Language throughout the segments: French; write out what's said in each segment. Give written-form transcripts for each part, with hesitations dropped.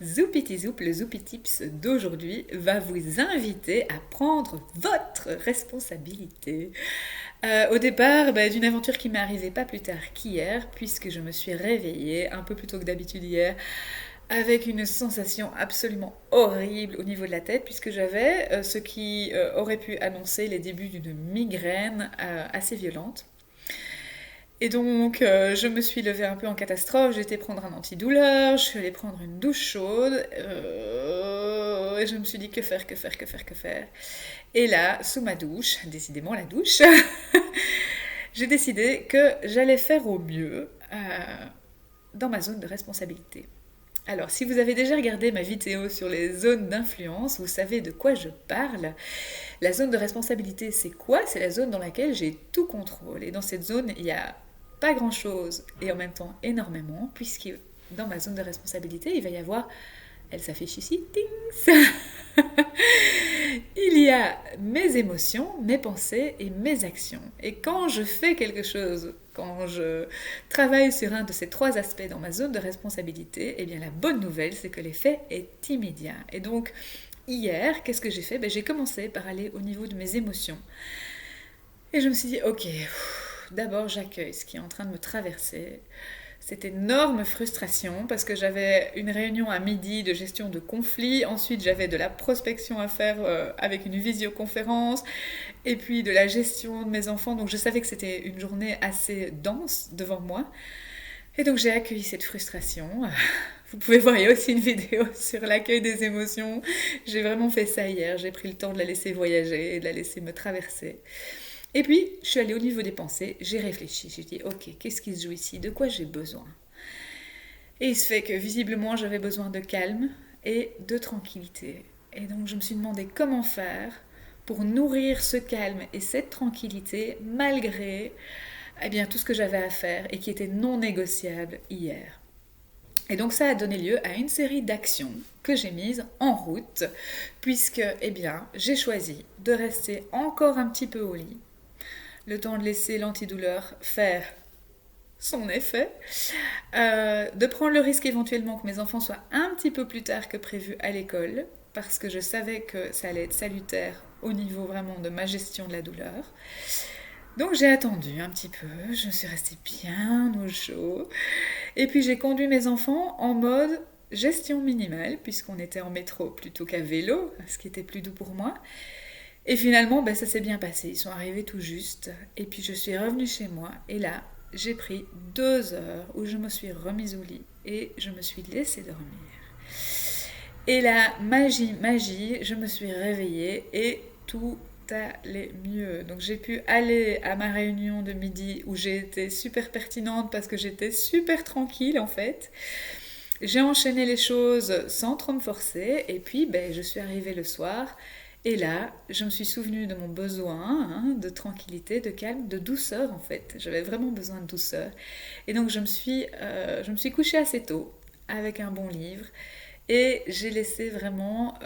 Zoupity Zoup, le Zoupy Tips d'aujourd'hui va vous inviter à prendre votre responsabilité. Au départ, d'une aventure qui m'est arrivée pas plus tard qu'hier, puisque je me suis réveillée un peu plus tôt que d'habitude hier, avec une sensation absolument horrible au niveau de la tête, puisque j'avais ce qui aurait pu annoncer les débuts d'une migraine assez violente. Et donc, je me suis levée un peu en catastrophe, j'ai été prendre un antidouleur, je suis allée prendre une douche chaude, et je me suis dit que faire, que faire, que faire, que faire. Et là, sous ma douche, décidément la douche, j'ai décidé que j'allais faire au mieux dans ma zone de responsabilité. Alors, si vous avez déjà regardé ma vidéo sur les zones d'influence, vous savez de quoi je parle. La zone de responsabilité, c'est quoi? C'est la zone dans laquelle j'ai tout contrôle. Et dans cette zone, il y a pas grand-chose et en même temps énormément, puisque dans ma zone de responsabilité, il va y avoir, elle s'affiche ici, tings. Il y a mes émotions, mes pensées et mes actions. Et quand je fais quelque chose, quand je travaille sur un de ces trois aspects dans ma zone de responsabilité, eh bien la bonne nouvelle, c'est que l'effet est immédiat. Et donc, hier, qu'est-ce que j'ai fait? J'ai commencé par aller au niveau de mes émotions. Et je me suis dit, ok, d'abord j'accueille ce qui est en train de me traverser. Cette énorme frustration parce que j'avais une réunion à midi de gestion de conflits, ensuite j'avais de la prospection à faire avec une visioconférence et puis de la gestion de mes enfants, donc je savais que c'était une journée assez dense devant moi et donc j'ai accueilli cette frustration. Vous pouvez voir, il y a aussi une vidéo sur l'accueil des émotions. J'ai vraiment fait ça hier, j'ai pris le temps de la laisser voyager et de la laisser me traverser. Et puis, je suis allée au niveau des pensées, j'ai réfléchi, j'ai dit, ok, qu'est-ce qui se joue ici? De quoi j'ai besoin? Et il se fait que visiblement, j'avais besoin de calme et de tranquillité. Et donc, je me suis demandé comment faire pour nourrir ce calme et cette tranquillité malgré tout ce que j'avais à faire et qui était non négociable hier. Et donc ça a donné lieu à une série d'actions que j'ai mises en route, puisque j'ai choisi de rester encore un petit peu au lit, le temps de laisser l'antidouleur faire son effet, de prendre le risque éventuellement que mes enfants soient un petit peu plus tard que prévu à l'école, parce que je savais que ça allait être salutaire au niveau vraiment de ma gestion de la douleur. Donc j'ai attendu un petit peu, je suis restée bien au chaud, et puis j'ai conduit mes enfants en mode gestion minimale, puisqu'on était en métro plutôt qu'à vélo, ce qui était plus doux pour moi. Et finalement, ça s'est bien passé. Ils sont arrivés tout juste. Et puis je suis revenue chez moi. Et là, j'ai pris 2 heures où je me suis remise au lit et je me suis laissée dormir. Et là, magie, je me suis réveillée et tout allait mieux. Donc j'ai pu aller à ma réunion de midi où j'ai été super pertinente parce que j'étais super tranquille en fait. J'ai enchaîné les choses sans trop me forcer et puis je suis arrivée le soir. Et là, je me suis souvenue de mon besoin de tranquillité, de calme, de douceur en fait. J'avais vraiment besoin de douceur. Et donc je me suis couchée assez tôt avec un bon livre et j'ai laissé vraiment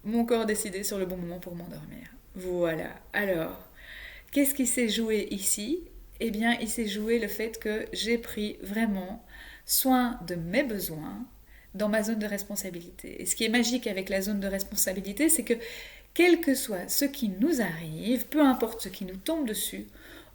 mon corps décider sur le bon moment pour m'endormir. Voilà. Alors, qu'est-ce qui s'est joué ici? Eh bien, il s'est joué le fait que j'ai pris vraiment soin de mes besoins dans ma zone de responsabilité. Et ce qui est magique avec la zone de responsabilité, c'est que quel que soit ce qui nous arrive, peu importe ce qui nous tombe dessus,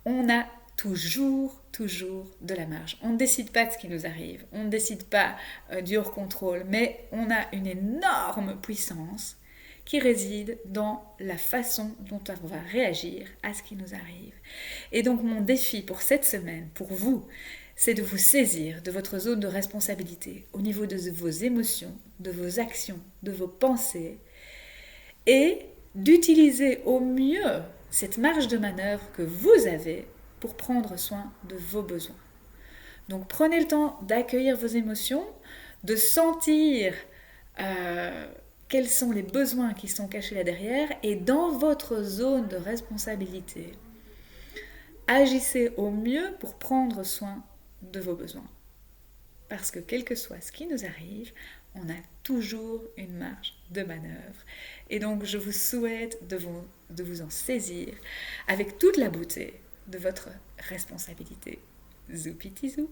on a toujours de la marge. On ne décide pas de ce qui nous arrive, on ne décide pas du hors-contrôle, mais on a une énorme puissance qui réside dans la façon dont on va réagir à ce qui nous arrive. Et donc mon défi pour cette semaine, pour vous, c'est de vous saisir de votre zone de responsabilité au niveau de vos émotions, de vos actions, de vos pensées et d'utiliser au mieux cette marge de manœuvre que vous avez pour prendre soin de vos besoins. Donc prenez le temps d'accueillir vos émotions, de sentir quels sont les besoins qui sont cachés là derrière et dans votre zone de responsabilité, agissez au mieux pour prendre soin de vos besoins. Parce que quel que soit ce qui nous arrive, on a toujours une marge de manœuvre. Et donc je vous souhaite de vous en saisir avec toute la beauté de votre responsabilité. Zoupity zoup!